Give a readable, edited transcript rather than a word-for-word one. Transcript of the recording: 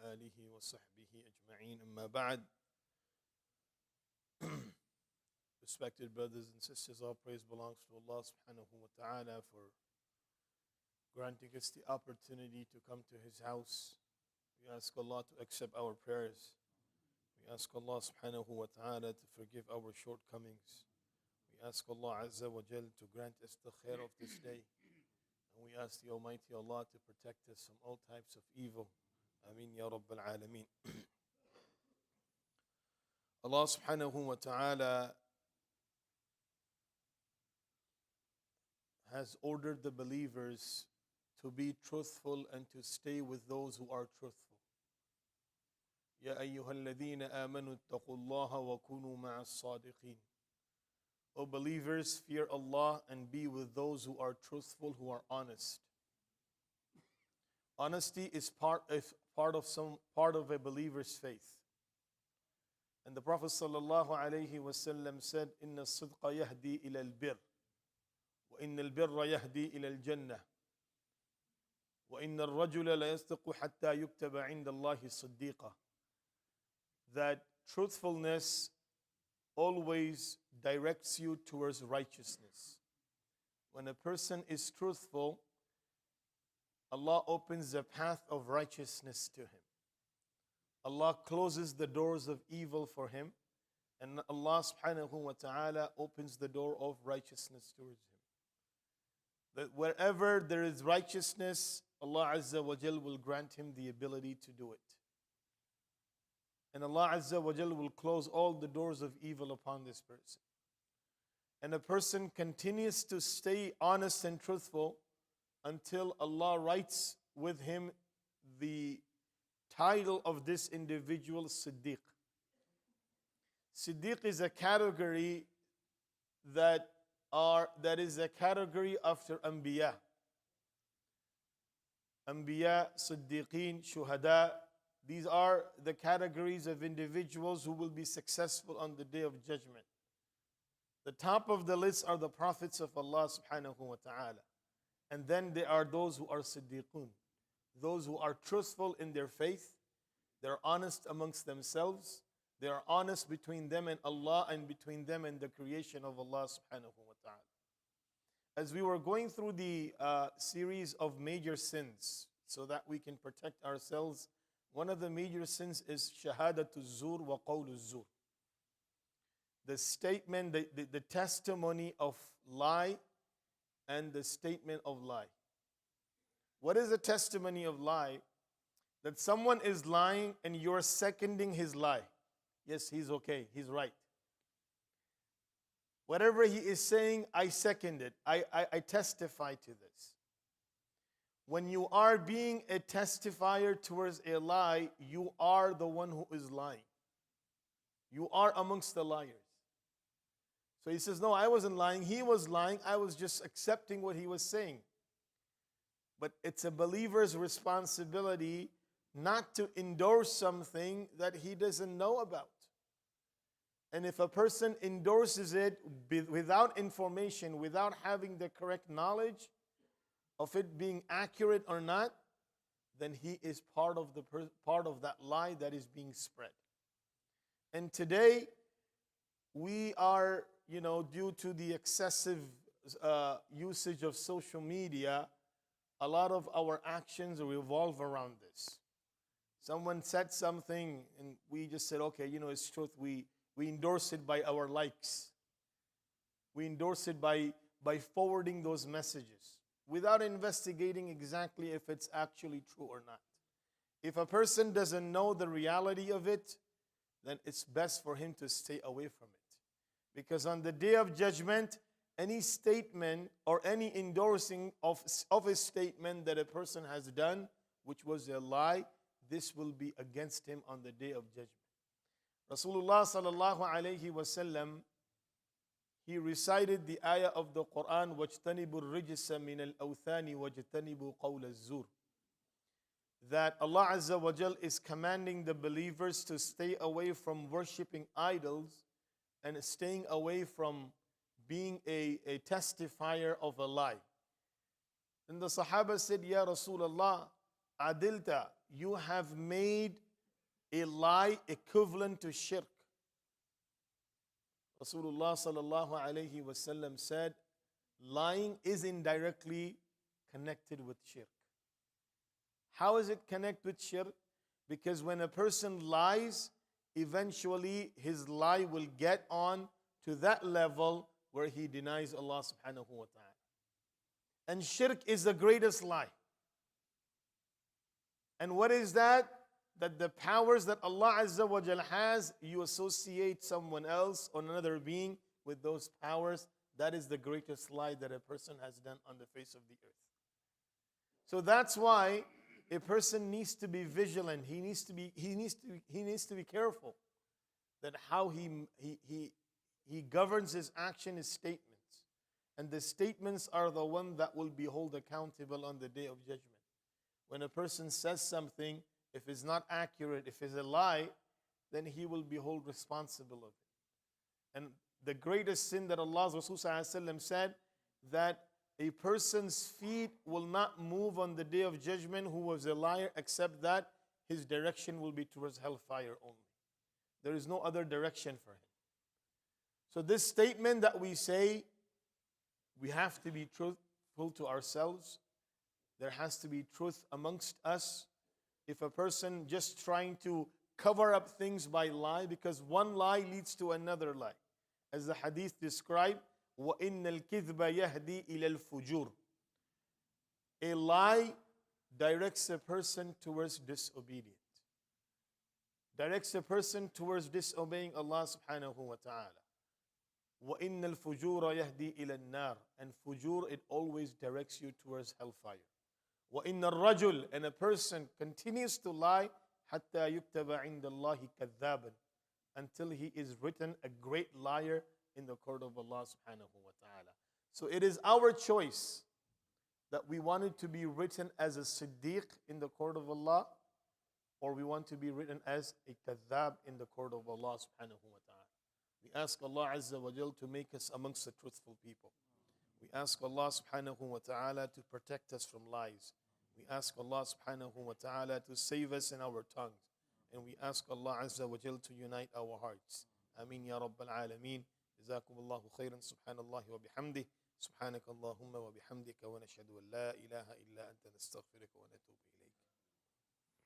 آله وصحبه أجمعين أما بعد. Respected brothers and sisters, all praise belongs to Allah subhanahu wa ta'ala for granting us the opportunity to come to His house. We ask Allah to accept our prayers. We ask Allah subhanahu wa ta'ala to forgive our shortcomings. We ask Allah Azza wa Jal to grant us the khair of this day. And we ask the Almighty Allah to protect us from all types of evil. Ameen Ya Rabbal Alameen. Allah subhanahu wa ta'ala has ordered the believers to be truthful and to stay with those who are truthful. Ya ayyuhalladhina amanu ittaqullaha wa kunu ma'as sadiqin. O believers, fear Allah and be with those who are truthful, who are honest. Honesty is part of a believer's faith. And the Prophet sallallahu alaihi wasallam said, "Inna as-sidqa yahdi ila al-birr, wa inna al-birra yahdi ila al-jannah, wa inna ar-rajula la yasdiqu hatta yuktaba 'inda Allahi siddiqa." That truthfulness always directs you towards righteousness. When a person is truthful, Allah opens the path of righteousness to him. Allah closes the doors of evil for him, and Allah subhanahu wa ta'ala opens the door of righteousness towards him. That wherever there is righteousness, Allah Azza wa Jal will grant him the ability to do it. And Allah Azza wa Jal will close all the doors of evil upon this person. And a person continues to stay honest and truthful until Allah writes with him the title of this individual, Siddiq. Siddiq is a category that is a category after Anbiya. Anbiya, Siddiqeen, Shuhada. These are the categories of individuals who will be successful on the Day of Judgment. The top of the list are the prophets of Allah subhanahu wa ta'ala. And then there are those who are Siddiqun, those who are truthful in their faith. They're honest amongst themselves. They are honest between them and Allah and between them and the creation of Allah subhanahu wa ta'ala. As we were going through the series of major sins so that we can protect ourselves, one of the major sins is shahadatul zur wa qawlul zur. The statement, the testimony of lie and the statement of lie. What is a testimony of lie? That someone is lying and you're seconding his lie. Yes, he's okay, he's right. Whatever he is saying, I second it. I testify to this. When you are being a testifier towards a lie, you are the one who is lying. You are amongst the liars. So he says, no, I wasn't lying. He was lying. I was just accepting what he was saying. But it's a believer's responsibility not to endorse something that he doesn't know about. And if a person endorses it without information, without having the correct knowledge of it being accurate or not, then he is part of that lie that is being spread. And today, we are, due to the excessive usage of social media, a lot of our actions revolve around this. Someone said something and we just said, okay, it's truth. We endorse it by our likes. We endorse it by forwarding those messages without investigating exactly if it's actually true or not. If a person doesn't know the reality of it, then it's best for him to stay away from it. Because on the Day of Judgment, any statement or any endorsing of a statement that a person has done, which was a lie, this will be against him on the Day of Judgment. Rasulullah sallallahu alayhi wasallam, he recited the ayah of the Quran, وَاجْتَنِبُوا الرِّجْسَ مِنَ الْأَوْثَانِ وَاجْتَنِبُوا قَوْلَ الزُّورِ. That Allah Azza wa Jal is commanding the believers to stay away from worshipping idols and staying away from being a testifier of a lie. And the Sahaba said, Ya Rasulullah, adilta, you have made a lie equivalent to shirk. Rasulullah sallallahu alayhi wasallam said, lying is indirectly connected with shirk. How is it connected with shirk? Because when a person lies, eventually his lie will get on to that level where he denies Allah subhanahu wa ta'ala. And shirk is the greatest lie. And what is that? That the powers that Allah Azza wa Jal has, you associate someone else or another being with those powers. That is the greatest lie that a person has done on the face of the earth. So that's why a person needs to be vigilant. He needs to be careful that how he governs his action, his statements. And the statements are the one that will be held accountable on the day of judgment. When a person says something, if it's not accurate, if it's a lie, then he will be held responsible of it. And the greatest sin that Allah's Rasul said, that a person's feet will not move on the day of judgment who was a liar, except that his direction will be towards hellfire only. There is no other direction for him. So this statement that we say, we have to be truthful to ourselves. There has to be truth amongst us. If a person just trying to cover up things by lie, because one lie leads to another lie. As the hadith described, وَإِنَّ الْكِذْبَ يَهْدِي إِلَى الْفُجُورِ. A lie directs a person towards disobedience. Directs a person towards disobeying Allah subhanahu wa ta'ala. وَإِنَّ الْفُجُورَ يَهْدِي إِلَى النَّارِ. And fujur, it always directs you towards hellfire. وَإِنَّ الرَّجُلِ. And a person continues to lie حَتَّى يُكْتَبَ عِنْدَ اللَّهِ كَذَّابًا. Until he is written a great liar in the court of Allah subhanahu wa ta'ala. So it is our choice that we want it to be written as a siddiq in the court of Allah, or we want to be written as a kadhab in the court of Allah subhanahu wa ta'ala. We ask Allah Azza wa Jal to make us amongst the truthful people. We ask Allah subhanahu wa ta'ala to protect us from lies. We ask Allah subhanahu wa ta'ala to save us in our tongues. And we ask Allah Azza wa Jal to unite our hearts. Ameen ya Rabbal Alameen. جزاكم الله خيرا سبحان الله وبحمده سبحانك اللهم وبحمدك ونشهد أن لا إله إلا أنت نستغفرك ونتوب إليك.